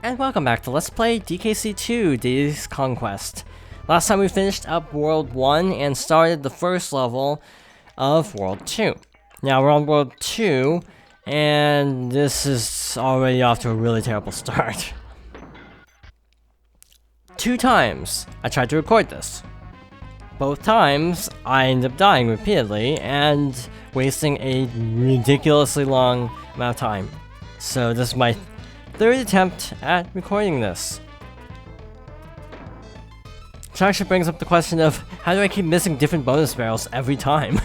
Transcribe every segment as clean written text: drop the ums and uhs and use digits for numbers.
and welcome back to Let's Play DKC2 Deity's Conquest. Last time we finished up World 1 and started the first level of World 2. Now we're on World 2, and this is already off to a really terrible start. 2 times I tried to record this. Both times I ended up dying repeatedly and wasting a ridiculously long amount of time. So this is my third attempt at recording this. Which actually brings up the question of, how do I keep missing different bonus barrels every time?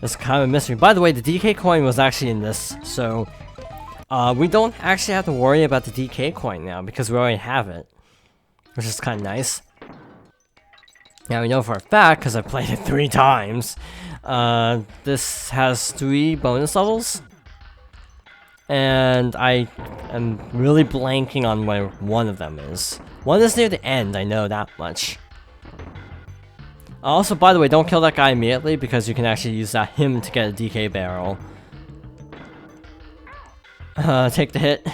It's kind of a mystery. By the way, the DK coin was actually in this, so we don't actually have to worry about the DK coin now because we already have it, which is kind of nice. Now we know for a fact, because I played it 3 times, this has 3 bonus levels. And I am really blanking on where one of them is. One is near the end, I know that much. Also, by the way, don't kill that guy immediately because you can actually use him to get a DK barrel. Take the hit.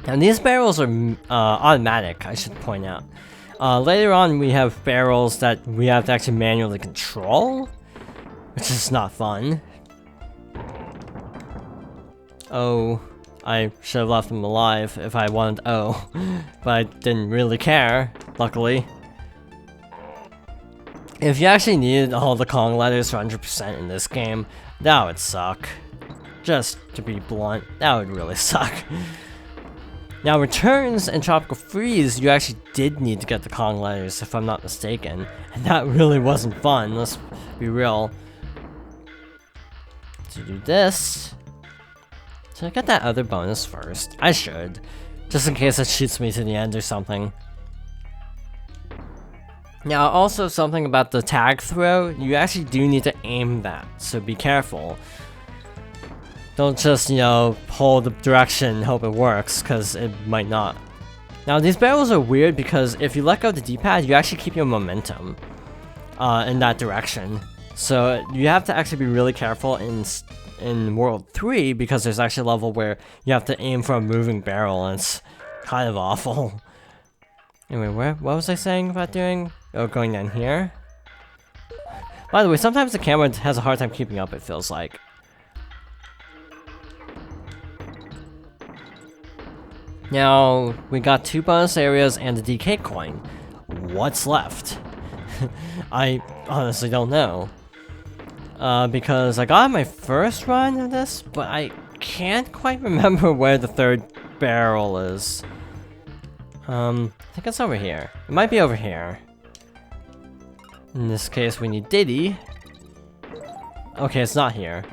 And these barrels are automatic, I should point out. Later on, we have barrels that we have to actually manually control, which is not fun. Oh, I should have left him alive if I wanted but I didn't really care, luckily. If you actually needed all the Kong letters for 100% in this game, that would suck. Just to be blunt, that would really suck. Now, Returns and Tropical Freeze, you actually did need to get the Kong letters, if I'm not mistaken. And that really wasn't fun, let's be real. To do this, should I get that other bonus first? I should, just in case it shoots me to the end or something. Now, also something about the tag throw, you actually do need to aim that, so be careful. Don't just, you know, hold the direction and hope it works, because it might not. Now, these barrels are weird because if you let go of the D-pad, you actually keep your momentum in that direction. So you have to actually be really careful in World 3 because there's actually a level where you have to aim for a moving barrel and it's kind of awful. Anyway, what was I saying about doing? Oh, going down here? By the way, sometimes the camera has a hard time keeping up, it feels like. Now, we got 2 bonus areas and the DK coin. What's left? I honestly don't know. Because I got my first run of this, but I can't quite remember where the 3rd barrel is. I think it's over here. It might be over here. In this case, we need Diddy. Okay, it's not here.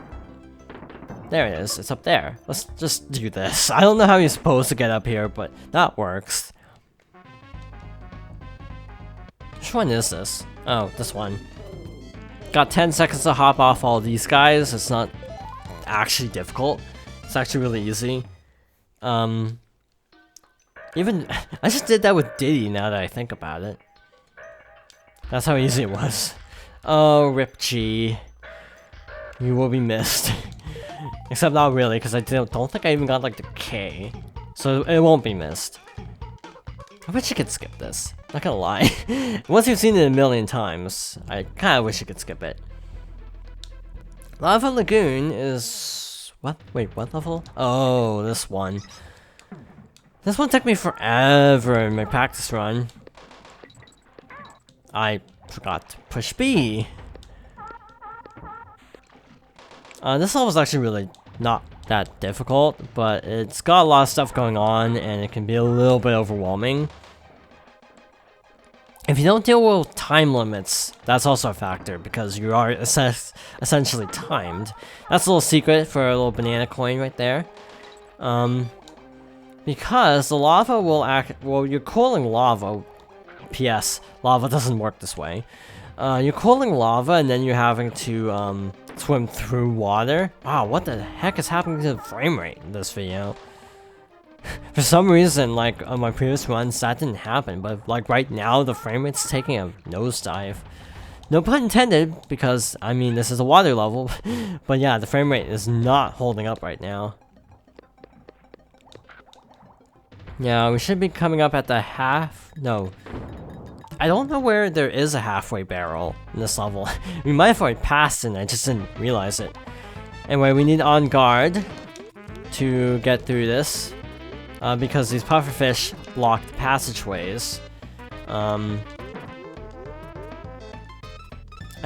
There it is, it's up there. Let's just do this. I don't know how you're supposed to get up here, but that works. Which one is this? Oh, this one. Got 10 seconds to hop off all these guys. It's not actually difficult. It's actually really easy. Even I just did that with Diddy now that I think about it. That's how easy it was. Oh, Rip G. You will be missed. Except not really, because I don't think I even got like the K. So it won't be missed. I wish I could skip this. Not gonna lie. Once you've seen it a million times, I kinda wish I could skip it. Lava Lagoon is... what? Wait, what level? Oh, this one. This one took me forever in my practice run. I forgot to push B. This level is actually really not that difficult, but it's got a lot of stuff going on, and it can be a little bit overwhelming. If you don't deal with time limits, that's also a factor, because you are essentially timed. That's a little secret for a little banana coin right there. Because the lava will act... well, you're cooling lava. P.S. Lava doesn't work this way. You're cooling lava, and then you're having to, swim through water. Wow, what the heck is happening to the frame rate in this video? For some reason, like, on my previous runs, that didn't happen, but, like, right now, the frame rate's taking a nosedive. No pun intended, because, I mean, this is a water level, but yeah, the frame rate is not holding up right now. Yeah, we should be coming up at the half... No. I don't know where there is a halfway barrel in this level. We might have already passed it and I just didn't realize it. Anyway, we need on guard to get through this. Because these pufferfish blocked passageways. I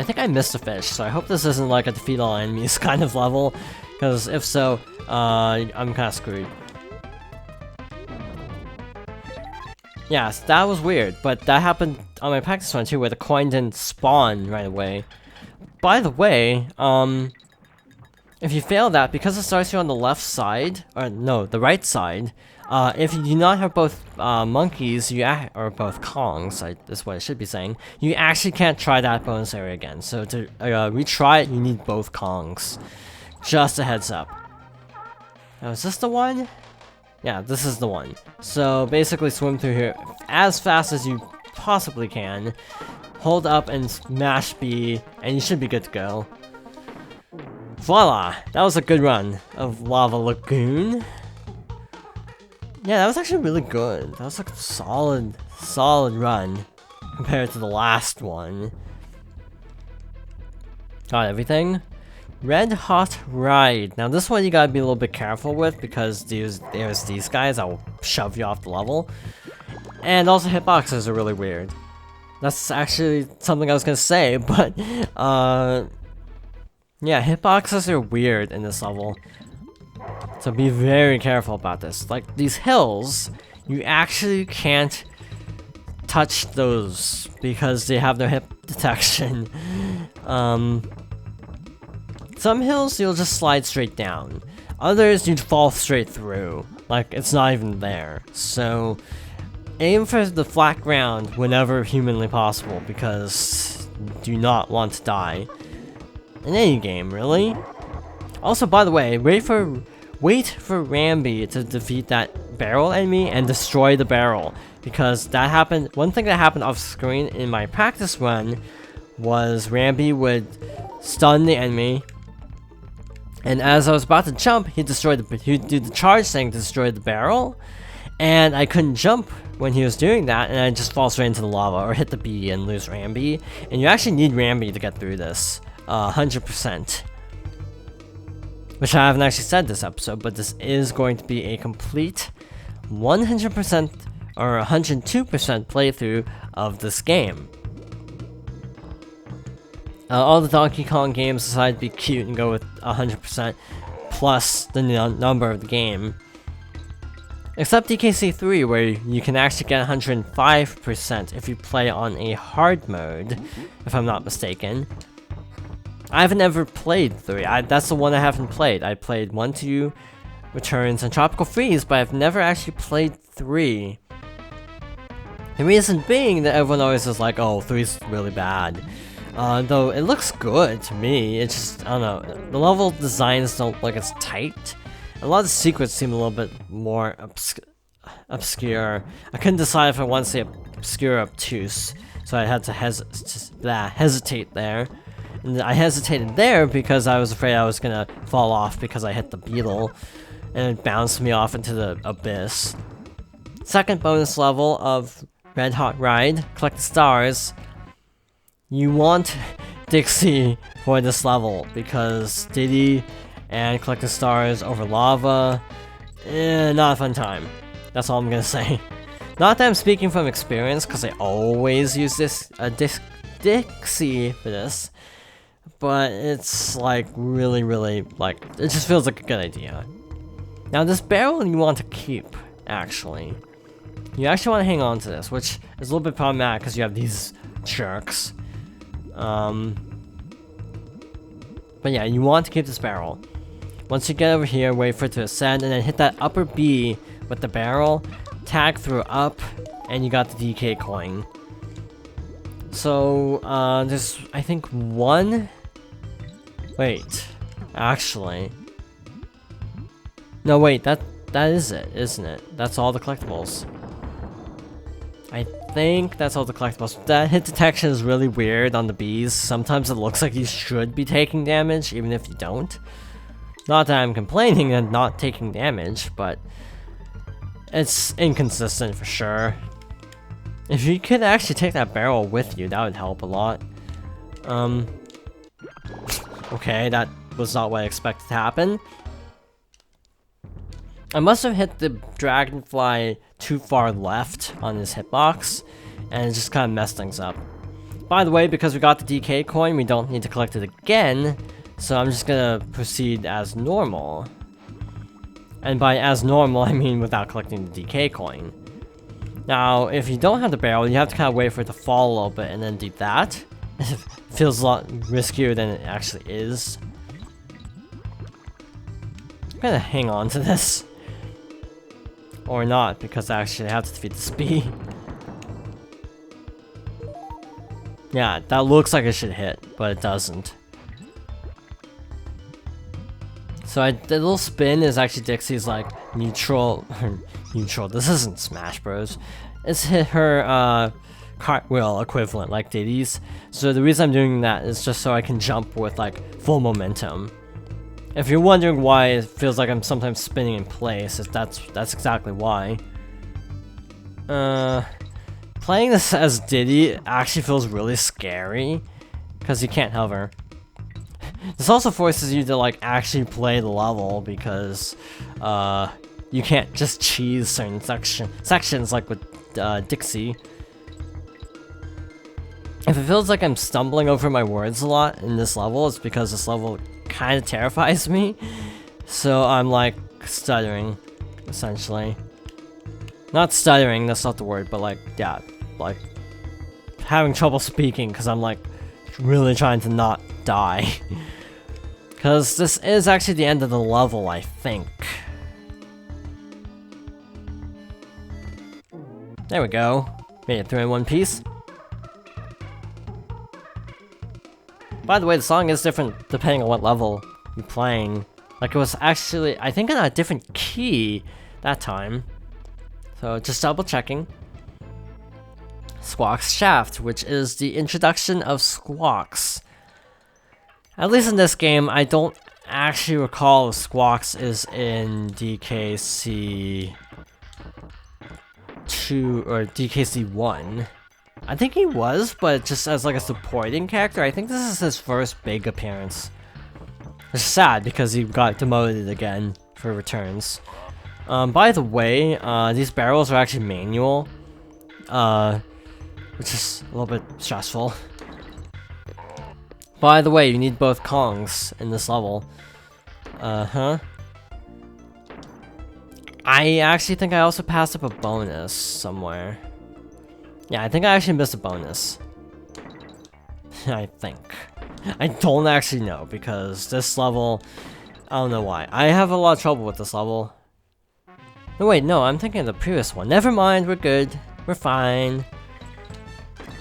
think I missed a fish, so I hope this isn't like a defeat all enemies kind of level. Because if so, I'm kinda screwed. Yes, that was weird, but that happened on my practice run too, where the coin didn't spawn right away. By the way, if you fail that, because it starts you on the left side, or no, the right side, if you do not have both monkeys, or both Kongs, that's what I should be saying, you actually can't try that bonus area again. So to retry it, you need both Kongs. Just a heads up. Now, is this the one? Yeah, this is the one. So basically swim through here as fast as you possibly can. Hold up and smash B, and you should be good to go. Voila! That was a good run of Lava Lagoon. Yeah, that was actually really good. That was like a solid run compared to the last one. Got everything? Red Hot Ride. Now this one you gotta be a little bit careful with because there's these guys that will shove you off the level. And also hitboxes are really weird. That's actually something I was gonna say, but yeah, hitboxes are weird in this level. So be very careful about this. Like these hills, you actually can't touch those because they have no hip detection. Some hills you'll just slide straight down. Others you'd fall straight through. Like it's not even there. So aim for the flat ground whenever humanly possible because you do not want to die. In any game, really. Also, by the way, wait for Rambi to defeat that barrel enemy and destroy the barrel. Because that happened, one thing that happened off screen in my practice run was Rambi would stun the enemy. And as I was about to jump, he'd do the charge thing to destroy the barrel. And I couldn't jump when he was doing that, and I'd just fall straight into the lava or hit the B and lose Rambi. And you actually need Rambi to get through this, 100%. Which I haven't actually said this episode, but this is going to be a complete 100% or 102% playthrough of this game. All the Donkey Kong games decide to be cute and go with 100% plus the number of the game. Except DKC3, where you can actually get 105% if you play on a hard mode, if I'm not mistaken. I haven't ever played 3. That's the one I haven't played. I played 1, 2, Returns, and Tropical Freeze, but I've never actually played 3. The reason being that everyone always is like, oh, 3's really bad. Though it looks good to me, it's just, I don't know, the level designs don't look as tight. A lot of the secrets seem a little bit more obscure. I couldn't decide if I wanted to say obscure or obtuse, so I had to hesitate there. And I hesitated there because I was afraid I was gonna fall off because I hit the beetle, and it bounced me off into the abyss. Second bonus level of Red Hot Ride, collect the stars. You want Dixie for this level because Diddy and collecting stars over lava, not a fun time. That's all I'm gonna say. Not that I'm speaking from experience, because I always use this Dixie for this, but it's like really, like, it just feels like a good idea. Now this barrel you want to keep, actually. You actually want to hang on to this, which is a little bit problematic because you have these jerks. But yeah, you want to keep this barrel. Once you get over here, wait for it to ascend, and then hit that upper B with the barrel, tag through up, and you got the DK coin. So, there's, I think, one... Wait, actually... No, wait, that is it, isn't it? That's all the collectibles. I think that's all the collectibles. That hit detection is really weird on the bees. Sometimes it looks like you should be taking damage, even if you don't. Not that I'm complaining and not taking damage, but It's inconsistent for sure. If you could actually take that barrel with you, that would help a lot. Okay, that was not what I expected to happen. I must have hit the dragonfly too far left on his hitbox, and it just kind of messed things up. By the way, because we got the DK coin, we don't need to collect it again, so I'm just gonna proceed as normal. And by as normal, I mean without collecting the DK coin. Now, if you don't have the barrel, you have to kind of wait for it to fall a little bit and then do that. It feels a lot riskier than it actually is. I'm gonna hang on to this. Or not, because I actually have to defeat the speed. Yeah, that looks like it should hit, but it doesn't. So the little spin is actually Dixie's like neutral, neutral, this isn't Smash Bros. It's hit her cartwheel equivalent like Diddy's. So the reason I'm doing that is just so I can jump with like full momentum. If you're wondering why it feels like I'm sometimes spinning in place, that's exactly why. Playing this as Diddy actually feels really scary, because you can't hover. This also forces you to like actually play the level, because you can't just cheese certain sections like with Dixie. If it feels like I'm stumbling over my words a lot in this level, it's because this level kind of terrifies me. So I'm like stuttering, essentially. Not stuttering, that's not the word, but like, yeah, like having trouble speaking because I'm like really trying to not die. Because this is actually the end of the level, I think. There we go. Made it through in one piece. By the way, the song is different depending on what level you're playing. Like, it was actually, I think, in a different key that time. So, just double checking. Squawk's Shaft, which is the introduction of Squawks. At least in this game, I don't actually recall if Squawks is in DKC 2 or DKC 1. I think he was, but just as like a supporting character. I think this is his first big appearance. It's sad because he got demoted again for returns. By the way, these barrels are actually manual, which is a little bit stressful. By the way, you need both Kongs in this level. I actually think I also passed up a bonus somewhere. Yeah, I think I actually missed a bonus. I think. I don't actually know, because this level, I don't know why. I have a lot of trouble with this level. No, wait, no, I'm thinking of the previous one. Never mind, we're good. We're fine.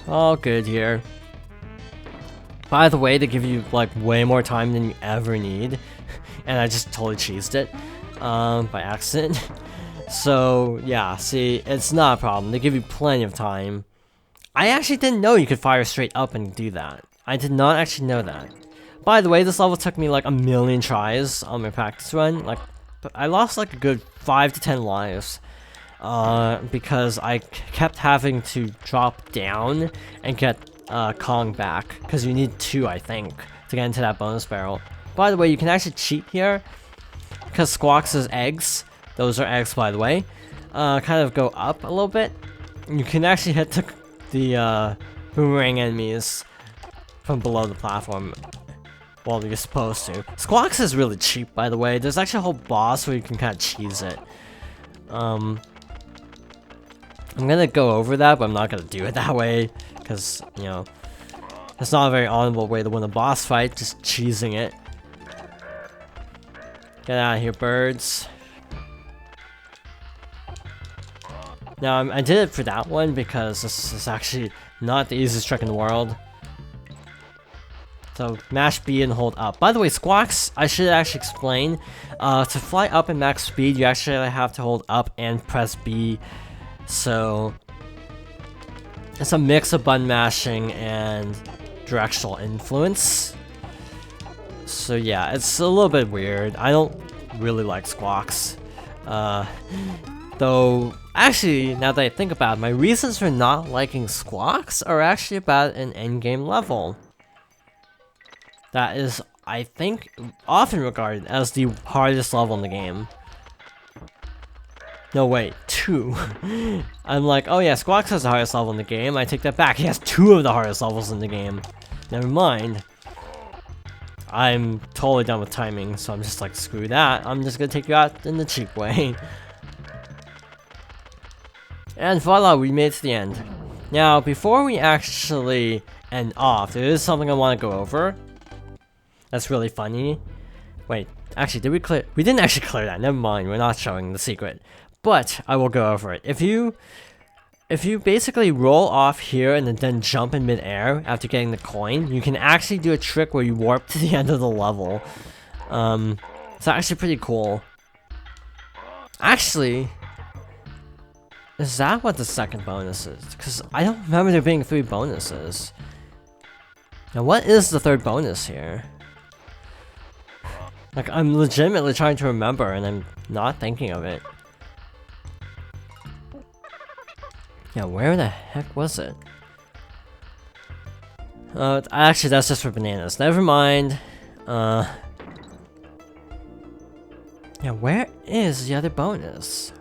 All good here. By the way, they give you, like, way more time than you ever need. And I just totally cheesed it. By accident. So, yeah, see, it's not a problem. They give you plenty of time. I actually didn't know you could fire straight up and do that. I did not actually know that. By the way, this level took me like a million tries on my practice run. Like, I lost like a good 5 to 10 lives. Because I kept having to drop down and get Kong back. Because you need 2, I think, to get into that bonus barrel. By the way, you can actually cheat here. Because Squawks' eggs, those are eggs by the way, kind of go up a little bit. You can actually hit the boomerang enemies from below the platform. Well, you're supposed to. Squawks is really cheap, by the way. There's actually a whole boss where you can kind of cheese it. I'm gonna go over that, but I'm not gonna do it that way. Because, you know, it's not a very honorable way to win a boss fight, just cheesing it. Get out of here, birds. Now, I did it for that one because this is actually not the easiest trick in the world. So, mash B and hold up. By the way, Squawks, I should actually explain. To fly up in max speed, you actually have to hold up and press B. So, it's a mix of button mashing and directional influence. So yeah, it's a little bit weird. I don't really like Squawks. Though, actually, now that I think about it, my reasons for not liking Squawks are actually about an endgame level. That is, I think, often regarded as the hardest level in the game. No, wait, 2. I'm like, oh yeah, Squawks has the hardest level in the game. I take that back. He has 2 of the hardest levels in the game. Never mind. I'm totally done with timing, so I'm just like, screw that. I'm just gonna take you out in the cheap way. And voila, we made it to the end. Now, before we actually end off, there is something I want to go over. That's really funny. Wait, actually, did we clear? We didn't actually clear that. Never mind, we're not showing the secret. But I will go over it. If you basically roll off here and then jump in midair after getting the coin, you can actually do a trick where you warp to the end of the level. It's actually pretty cool. Actually, is that what the second bonus is? Because I don't remember there being 3 bonuses. Now, what is the third bonus here? Like, I'm legitimately trying to remember, and I'm not thinking of it. Yeah, where the heck was it? Actually, that's just for bananas. Never mind. Yeah, where is the other bonus?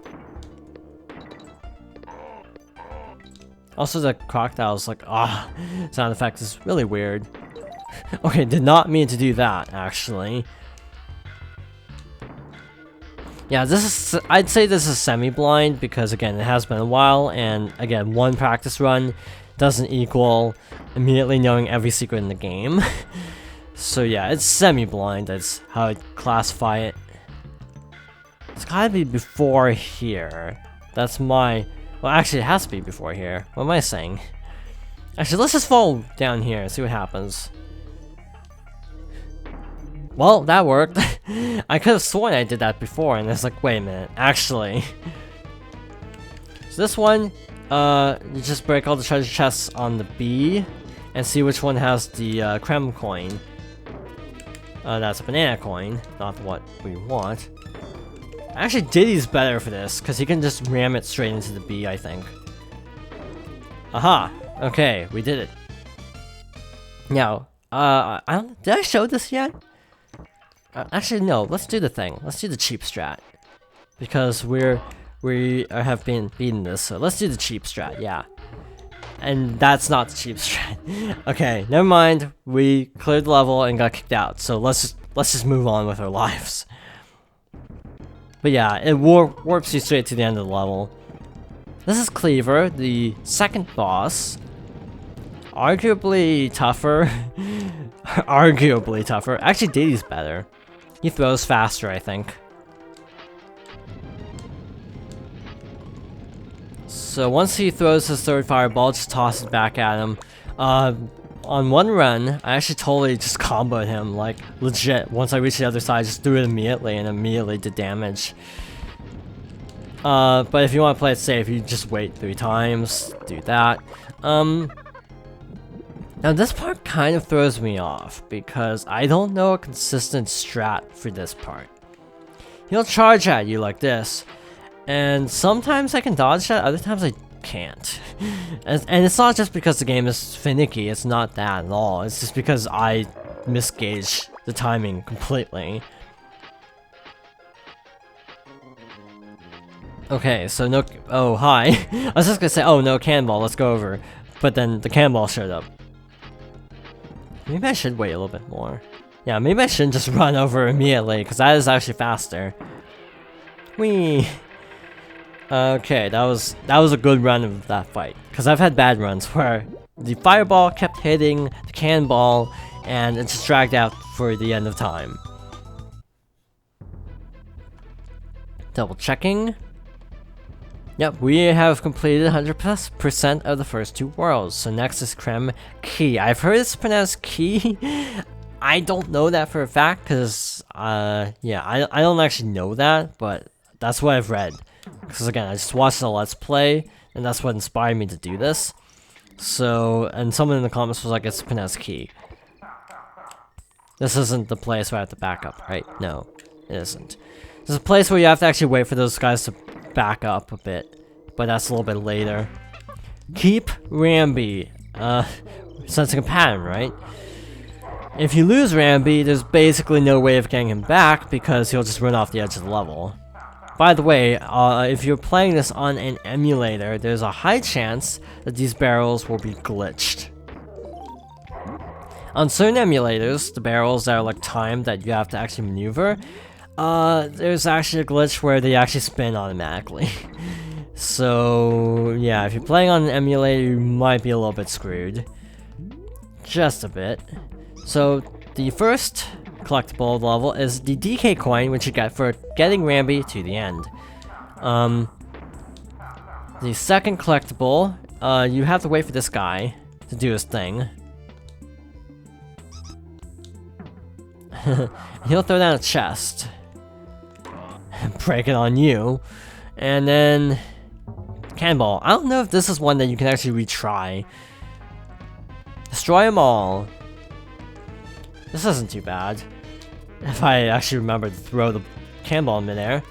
Also, the crocodile's like, sound effect is really weird. Okay, did not mean to do that, actually. Yeah, this is, I'd say this is semi-blind because, again, it has been a while, and again, 1 practice run doesn't equal immediately knowing every secret in the game. So yeah, it's semi-blind, that's how I'd classify it. It's gotta be before here. That's my... Well, actually, it has to be before here. What am I saying? Actually, let's just fall down here and see what happens. Well, that worked. I could have sworn I did that before, and it's like, wait a minute, actually. So this one, you just break all the treasure chests on the B, and see which one has the Creme coin. That's a banana coin, not what we want. Actually, Diddy's better for this, because he can just ram it straight into the B, I think. Aha! Okay, we did it. Now, did I show this yet? Actually, no, let's do the thing. Let's do the cheap strat. Because we have been beating this, so let's do the cheap strat, yeah. And that's not the cheap strat. Okay, never mind. We cleared the level and got kicked out, so let's just move on with our lives. But yeah, it warps you straight to the end of the level. This is Cleaver, the second boss. Arguably tougher. Arguably tougher. Actually, Diddy's better. He throws faster, I think. So once he throws his third fireball, just toss it back at him. On one run, I actually totally just comboed him, like, legit. Once I reached the other side, I just threw it immediately and immediately did damage. But if you want to play it safe, you just wait 3 times, do that. Now this part kind of throws me off, because I don't know a consistent strat for this part. He'll charge at you like this, and sometimes I can dodge that, other times I can't. And it's not just because the game is finicky, it's not that at all, it's just because I misgauge the timing completely. Okay, so no... Oh, hi. I was just gonna say, oh, no cannonball, let's go over. But then the cannonball showed up. Maybe I should wait a little bit more. Yeah, maybe I shouldn't just run over immediately, because that is actually faster. Whee! Okay, that was a good run of that fight. Because I've had bad runs where the fireball kept hitting the cannonball, and it just dragged out for the end of time. Double checking. Yep, we have completed 100% of the first 2 worlds. So next is Creme Key. I've heard it's pronounced Key. I don't know that for a fact, because, yeah, I don't actually know that, but that's what I've read. Because again, I just watched a Let's Play, and that's what inspired me to do this. So, and someone in the comments was like, it's pronounced Key. This isn't the place where I have to back up, right? No, it isn't. There's a place where you have to actually wait for those guys to back up a bit, but that's a little bit later. Keep Rambi. Sensing a pattern, right? If you lose Rambi, there's basically no way of getting him back because he'll just run off the edge of the level. By the way, if you're playing this on an emulator, there's a high chance that these barrels will be glitched. On certain emulators, the barrels that are like timed that you have to actually maneuver, there's actually a glitch where they actually spin automatically. So yeah, if you're playing on an emulator, you might be a little bit screwed. Just a bit. So the first collectible of the level is the DK coin, which you get for getting Rambi to the end. The second collectible, you have to wait for this guy to do his thing. He'll throw down a chest, break it on you, and then cannonball. I don't know if this is one that you can actually retry. Destroy them all. This isn't too bad. If I actually remember to throw the cannonball in midair.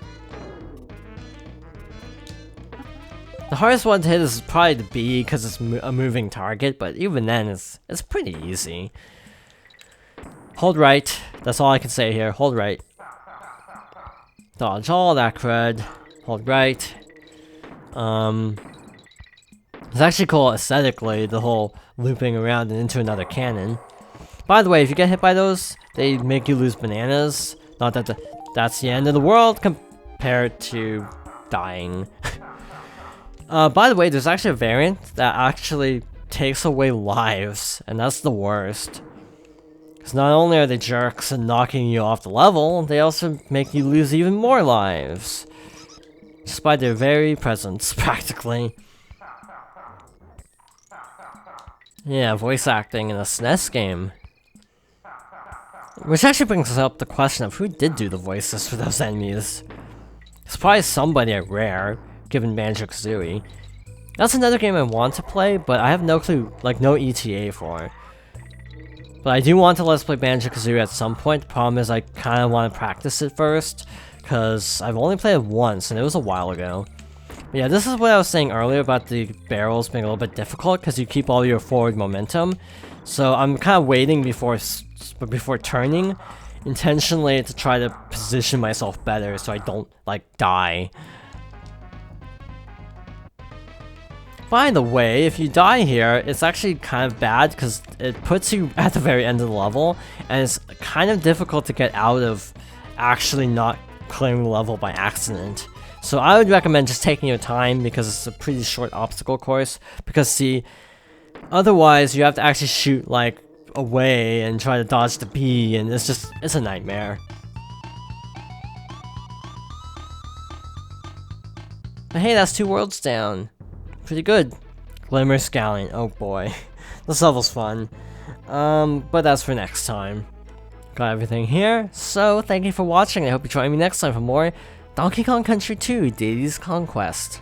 The hardest one to hit is probably the B because it's a moving target, but even then it's pretty easy. Hold right. That's all I can say here. Hold right. Dodge all that crud. Hold right. It's actually cool aesthetically, the whole looping around and into another cannon. By the way, if you get hit by those, they make you lose bananas. Not that that's the end of the world compared to dying. By the way, there's actually a variant that actually takes away lives, and that's the worst. Because not only are they jerks and knocking you off the level, they also make you lose even more lives. Just by their very presence, practically. Yeah, voice acting in a SNES game. Which actually brings up the question of who did do the voices for those enemies. It's probably somebody at Rare, given Banjo-Kazooie. That's another game I want to play, but I have no clue, like no ETA for. But I do want to Let's Play Banjo-Kazooie at some point. The problem is I kind of want to practice it first, because I've only played it once, and it was a while ago. But yeah, this is what I was saying earlier about the barrels being a little bit difficult, because you keep all your forward momentum. So I'm kind of waiting before turning, intentionally to try to position myself better so I don't, like, die. By the way, if you die here, it's actually kind of bad because it puts you at the very end of the level, and it's kind of difficult to get out of actually not clearing the level by accident. So I would recommend just taking your time because it's a pretty short obstacle course, because see, otherwise you have to actually shoot like away and try to dodge the bee, and it's a nightmare. But hey, that's 2 worlds down. Pretty good. Glimmer Scallion, oh boy. This level's fun. But that's for next time. Got everything here, so thank you for watching. I hope you join me next time for more Donkey Kong Country 2: Diddy's Conquest.